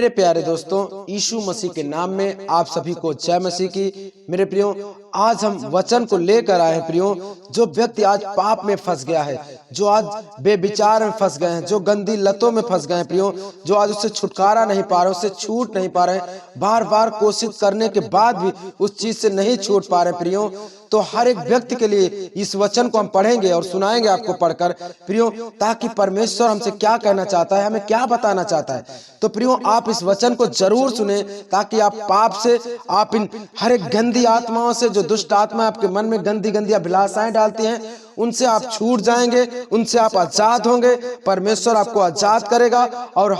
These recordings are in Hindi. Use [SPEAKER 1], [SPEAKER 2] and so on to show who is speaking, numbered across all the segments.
[SPEAKER 1] मेरे प्यारे दोस्तों, यीशु मसीह के नाम में आप सभी को जय मसीह की। मेरे प्रियो, आज हम वचन को लेकर आए हैं प्रियो। जो व्यक्ति आज पाप में फंस गया है, जो आज बेविचार में फंस गए हैं, जो गंदी लतों में फंस गए हैं प्रियो, जो आज उससे छुटकारा नहीं पा रहे, उससे छूट नहीं पा रहे, बार बार कोशिश करने के बाद भी उस चीज से नहीं छूट पा रहे प्रियो, तो हर एक व्यक्ति के लिए इस वचन को हम पढ़ेंगे और सुनाएंगे आपको पढ़कर प्रियो, ताकि परमेश्वर हमसे क्या कहना चाहता है, हमें क्या बताना चाहता है। तो प्रियो, आप इस वचन को जरूर सुने, ताकि आप पाप से, आप इन हर एक गंदी आत्माओं से, जो दुष्ट आत्मा आपके मन में गंदी गंदी अभिलाषाएं डालती हैं, उनसे आप छूट जाएंगे, उनसे आप आजाद होंगे। परमेश्वर आपको आजाद करेगा और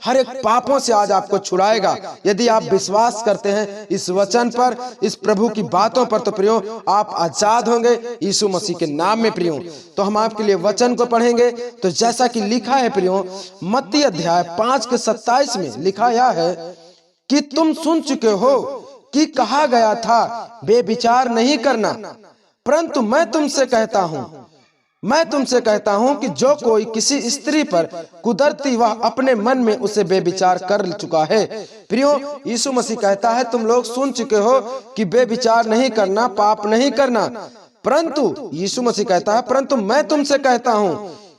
[SPEAKER 1] हर एक पापों से आज आपको छुड़ाएगा। यदि आप विश्वास करते हैं इस वचन पर, इस प्रभु की बातों पर, तो प्रियो आप आजाद होंगे यीशु मसीह के नाम में प्रियो। तो हम आपके लिए वचन को पढ़ेंगे। तो जैसा कि लिखा है प्रियो, मत्ती अध्याय 5:27 में लिखा यह है कि तुम सुन चुके हो कि कहा गया था बेविचार नहीं करना, परंतु मैं तुमसे कहता हूं कि जो कोई किसी स्त्री पर कुदरती, वह अपने मन में उसे बेविचार कर चुका है। प्रियो, यीशु मसीह कहता है तुम लोग सुन चुके हो कि बेविचार नहीं करना, पाप नहीं करना, परंतु यीशु मसीह कहता है परंतु मैं तुमसे कहता हूं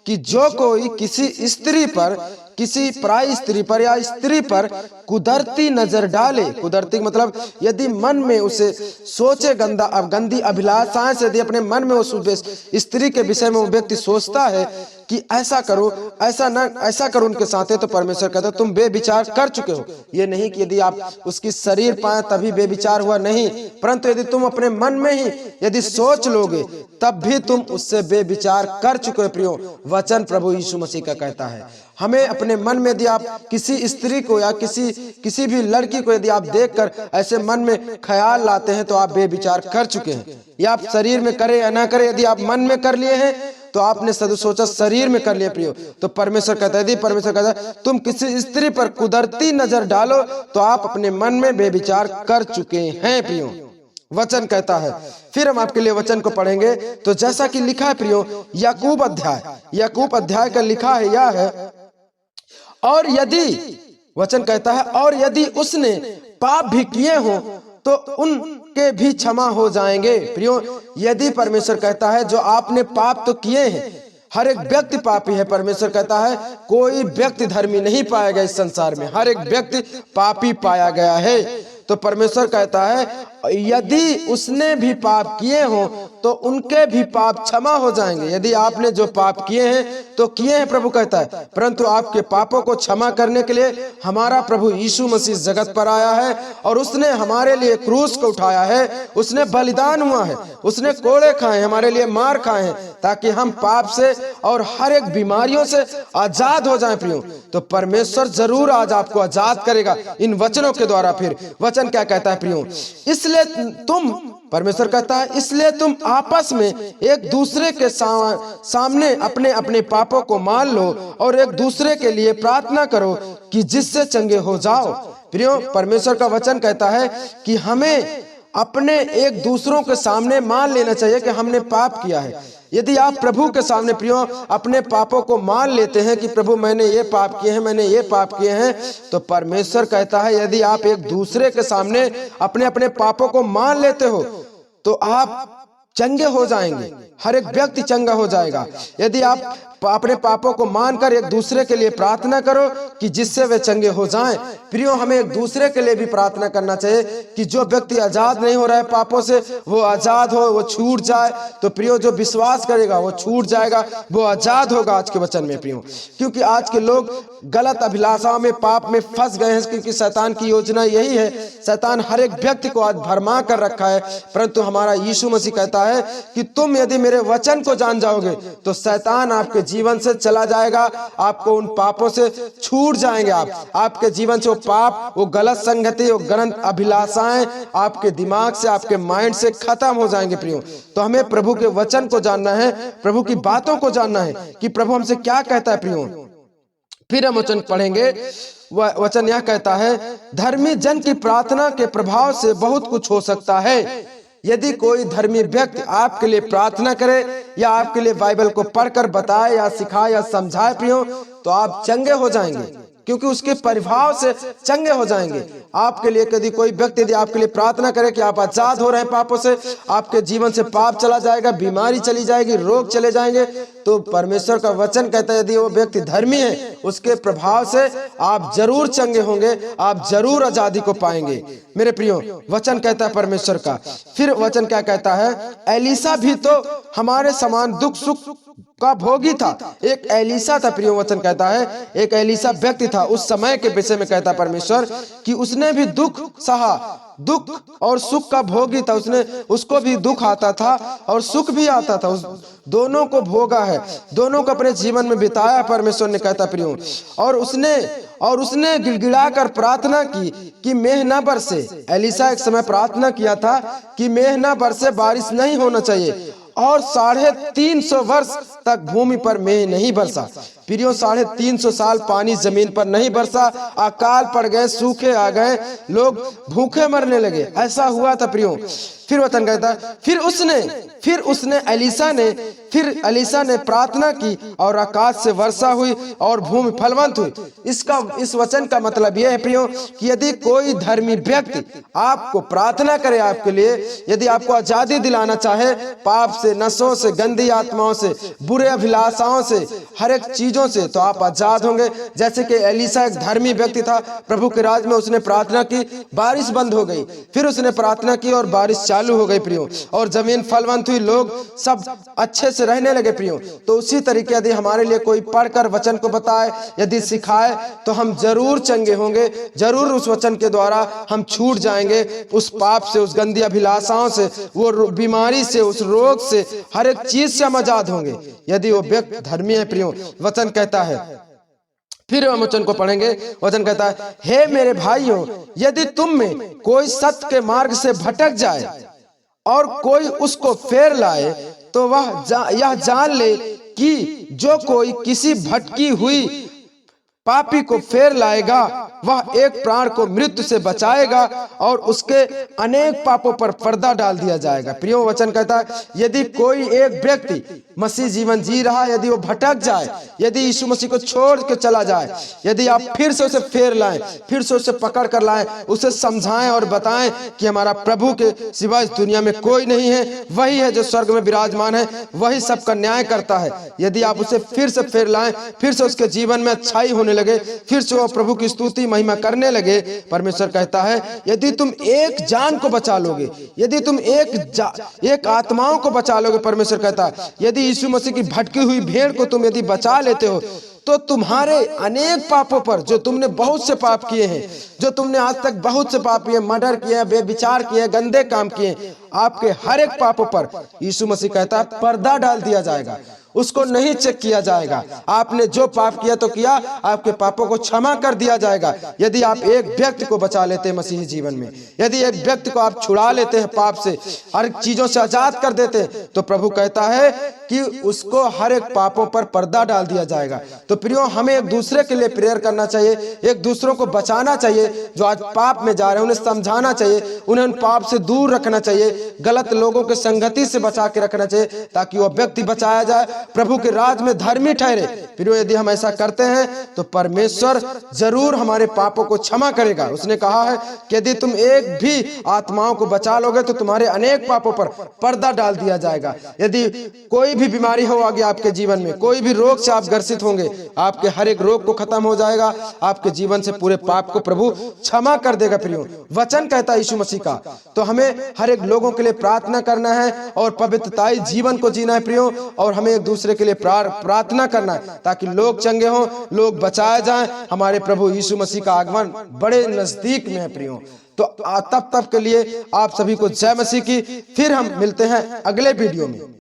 [SPEAKER 1] कि जो कोई किसी स्त्री पर, किसी पराई स्त्री पर या स्त्री पर कुदरती नजर डाले, कुदरती मतलब यदि मन में उसे सोचे, गंदी अभिलाषाएं से यदि अपने मन में उस स्त्री के विषय में वो व्यक्ति सोचता है कि ऐसा करो, ऐसा करो उनके साथ, तो परमेश्वर कहता है तुम बेविचार कर चुके हो। ये नहीं कि यदि आप उसकी शरीर पाए तभी बेविचार हुआ, नहीं, परंतु यदि तुम अपने मन में ही यदि सोच लोगे तब भी तुम उससे बेविचार कर चुके हो। प्रियो, वचन प्रभु यीशु मसीह का कहता है हमें अपने मन में, यदि आप किसी स्त्री को या किसी भी लड़की को यदि आप देखकर ऐसे मन में ख्याल लाते हैं तो आप बेविचार कर चुके हैं। या आप शरीर में करें या ना करें, यदि आप मन में कर लिए हैं तो आपने सोचा शरीर में कर लिया प्रियो। तो परमेश्वर कहता है तुम किसी स्त्री पर कुदरती नजर डालो तो आप अपने मन में बेविचार कर चुके हैं प्रियो, वचन कहता है। फिर हम आपके लिए वचन को पढ़ेंगे। तो जैसा कि लिखा है प्रियो, याकूब अध्याय का लिखा है यह है, और यदि, वचन कहता है, और यदि उसने पाप भी किए हो तो उनके भी क्षमा हो जाएंगे। प्रियो, यदि परमेश्वर कहता है जो आपने पाप तो किए हैं, हर एक व्यक्ति पापी है। परमेश्वर कहता है कोई व्यक्ति धर्मी नहीं पाया गया इस संसार में, हर एक व्यक्ति पापी पाया गया है। तो परमेश्वर कहता है यदि उसने भी पाप किए हो तो उनके भी पाप क्षमा हो जाएंगे। यदि आपने जो पाप किए हैं तो किए हैं, प्रभु कहता है, परंतु आपके पापों को क्षमा करने के लिए हमारा प्रभु यीशु मसीह जगत पर आया है और उसने हमारे लिए क्रूस को उठाया है, उसने बलिदान हुआ है, उसने कोड़े खाए, हमारे लिए मार खाए हैं, ताकि हम पाप से और हर एक बीमारियों से आजाद हो जाएं प्रियो। तो परमेश्वर जरूर आज आपको आजाद करेगा इन वचनों के द्वारा। फिर वचन क्या कहता है प्रियो, इसलिए तुम, परमेश्वर कहता है इसलिए तुम आपस में एक दूसरे के सामने अपने अपने पापों को मान लो और एक दूसरे के लिए प्रार्थना करो कि जिससे चंगे हो जाओ। प्रियो, परमेश्वर का वचन कहता है कि हमें अपने एक दूसरों के सामने मान लेना चाहिए कि हमने पाप किया है। यदि आप प्रभु के सामने प्रियो अपने पापों को मान लेते हैं कि प्रभु मैंने ये पाप किए हैं, मैंने ये पाप किए हैं, तो परमेश्वर कहता है यदि आप एक दूसरे के सामने अपने अपने पापों को मान लेते हो तो आप चंगे हो जाएंगे, हर एक व्यक्ति चंगा हो जाएगा। यदि आप अपने पापों को मानकर एक दूसरे के लिए प्रार्थना करो कि जिससे वे चंगे हो जाएं। प्रियो, हमें एक दूसरे के लिए भी प्रार्थना करना चाहिए कि जो व्यक्ति आजाद नहीं हो रहा है पापों से, वो आजाद हो, वो छूट जाए। तो प्रियो, जो विश्वास करेगा वो छूट जाएगा, वो आजाद होगा आज के वचन में प्रियो। क्योंकि आज के लोग गलत अभिलाषाओं में, पाप में फंस गए हैं, क्योंकि शैतान की योजना यही है। शैतान हर एक व्यक्ति को आज भरमा कर रखा है, परंतु हमारा यीशु मसीह कहता है कि तुम यदि मेरे वचन को जान जाओगे तो शैतान आपके जीवन से चला जाएगा, आपको उन पापों से छूट जाएंगे। आपके जीवन से वो पाप, वो गलत संगति, वो गलत अभिलाषाएं आपके दिमाग से, आपके माइंड से खत्म हो जाएंगे प्रियो। तो हमें प्रभु के वचन को जानना है, प्रभु की बातों को जानना है कि प्रभु हमसे क्या कहता है प्रियो। फिर हम वचन पढ़ेंगे। वचन यह कहता है, धर्मी जन की प्रार्थना के प्रभाव से बहुत कुछ हो सकता है। यदि कोई धर्मी व्यक्ति आपके लिए प्रार्थना करे या आपके लिए बाइबल को पढ़कर बताए या सिखाए या समझाए प्रियो, तो आप चंगे हो जाएंगे। क्योंकि उसके प्रभाव से चंगे हो जाएंगे। आपके लिए यदि कोई व्यक्ति यदि आपके लिए प्रार्थना करे कि आप आजाद हो रहे हैं पापों से, आपके जीवन से पाप चला जाएगा, बीमारी चली जाएगी, रोग चले जाएंगे, तो परमेश्वर का वचन कहता है यदि वो व्यक्ति धर्मी है उसके प्रभाव से आप जरूर चंगे होंगे, आप जरूर आजादी को पाएंगे। मेरे प्रियो, वचन कहता है परमेश्वर का, फिर वचन क्या कहता है, एलीसा भी तो हमारे समान दुख सुख का भोगी था। एक एलीसा था प्रियो, वचन कहता है एक एलीसा व्यक्ति था उस समय के विषय में कहता परमेश्वर कि उसने भी दुख सहा, दुख और सुख का भोगी था। उसको भी दुख आता था और सुख भी आता था, उस दोनों को भोगा है, दोनों को अपने जीवन में बिताया परमेश्वर ने कहता प्रियो। और उसने गिड़गिड़ा कर प्रार्थना की कि मेघ न बरसे। एलीसा एक समय प्रार्थना किया था कि मेघ न बरसे, बारिश नहीं होना चाहिए, और 350 वर्ष तक भूमि पर मेघ नहीं बरसा। प्रियो, 350 साल पानी जमीन पर नहीं बरसा, अकाल पड़ गए, सूखे आ गए, लोग भूखे मरने लगे, ऐसा हुआ था प्रियो। फिर वचन कहता है फिर उसने एलीसा ने प्रार्थना की और आकाश से वर्षा हुई और भूमि फलवंत हुई। इस वचन का मतलब यह है प्रियो कि यदि कोई धर्मी व्यक्ति आपको प्रार्थना करे आपके लिए, यदि आपको आजादी दिलाना चाहे पाप से, नशों से, गंदी आत्माओं से, बुरे अभिलाषाओं से, हर एक चीजों से, तो आप आजाद होंगे। जैसे कि एलीसा एक धर्मी व्यक्ति था, प्रभु के राज में उसने प्रार्थना की, बारिश बंद हो गई, फिर उसने प्रार्थना की और बारिश चालू हो गई प्रियो, और जमीन फलवंत हुई, लोग सब अच्छे से रहने लगे प्रियो। तो उसी तरीके यदि हमारे लिए कोई पढ़कर वचन को बताए, यदि सिखाए, तो हम जरूर चंगे होंगे, जरूर उस वचन के द्वारा हम छूट जाएंगे उस पाप से, उस गंदी अभिलाषाओं से, वो बीमारी से, उस रोग से, हर एक चीज से हम आजाद होंगे यदि वो व्यक्ति धर्मी है प्रियो। वचन कहता है, फिर हम वचन को पढ़ेंगे, वचन कहता है, हे मेरे भाइयों, यदि तुम में कोई सत्य के मार्ग से भटक जाए और कोई उसको फेर लाए, तो वह यह जान ले कि जो कोई किसी भटकी हुई पापी को फेर लाएगा वह एक प्राण को मृत्यु से बचाएगा और उसके अनेक पापों पर पर्दा डाल दिया जाएगा। प्रियो, वचन कहता है यदि कोई एक व्यक्ति मसीह जीवन जी रहा है, यदि वो भटक जाए, यदि यीशु मसीह को छोड़ के चला जाए, यदि आप फिर से उसे फेर लाएं, फिर से उसे पकड़ कर लाएं, उसे समझाएं और बताएं कि हमारा प्रभु के सिवा इस दुनिया में कोई नहीं है, वही है जो स्वर्ग में विराजमान है, वही सबका न्याय करता है। यदि आप उसे फिर से फेर लाएं, फिर से उसके जीवन में अच्छाई होने लगे, फिर से वो प्रभु की स्तुति महिमा करने लगे, परमेश्वर कहता है यदि तुम एक जान को बचा लोगे, यदि तुम एक आत्माओं को बचा लोगे, परमेश्वर कहता है यदि यीशु मसीह की भटकी हुई भेड़ को तुम यदि बचा लेते हो, तो तुम्हारे अनेक पापों पर, जो तुमने बहुत से पाप किए हैं, जो तुमने आज तक बहुत से पाप किए, मर्डर किए, बेविचार किए, गंदे काम किए, आपके हर एक पापों पर यीशु मसीह कहता है पर्दा डाल दिया जाएगा, उसको नहीं चेक किया जाएगा। आपने जो पाप किया तो किया, आपके पापों को क्षमा कर दिया जाएगा। यदि आप एक व्यक्ति को बचा लेते हैं मसीही जीवन में, यदि एक व्यक्ति को आप छुड़ा लेते हैं पाप से, हर चीजों से आजाद कर देते हैं, तो प्रभु कहता है कि उसको हर एक पापों पर पर्दा डाल दिया जाएगा। तो प्रियो, हमें एक दूसरे के लिए प्रेयर करना चाहिए, एक दूसरों को बचाना चाहिए जो आज पाप में जा रहे हैं, उन्हें समझाना चाहिए, उन्हें पाप से दूर रखना चाहिए, गलत लोगों के संगति से बचा के रखना चाहिए, ताकि वह व्यक्ति बचाया जाए, प्रभु के राज में धर्मी ठहरे। प्रियो, यदि हम ऐसा करते हैं तो परमेश्वर जरूर हमारे पापों को क्षमा करेगा। उसने कहा है कि यदि तुम एक भी आत्माओं को बचा लोगे तो तुम्हारे अनेक पापों पर पर्दा डाल दिया जाएगा। यदि कोई भी बीमारी हो आगे आपके जीवन में, कोई भी रोग से आप ग्रसित होंगे, आपके हर एक रोग को खत्म हो जाएगा, आपके जीवन से पूरे पाप को प्रभु क्षमा कर देगा। प्रियो, वचन कहता है यीशु मसीह का, तो हमें हर एक लोगों के लिए प्रार्थना करना है और पवित्रताई जीवन को जीना है प्रियो, और हमें एक दूसरे के लिए प्रार्थना करना है ताकि लोग चंगे हों, लोग बचाए जाएं। हमारे प्रभु यीशु मसीह का आगमन बड़े नजदीक में है प्रियो। तो तब के लिए आप सभी को जय मसीह की। फिर हम मिलते हैं अगले वीडियो में।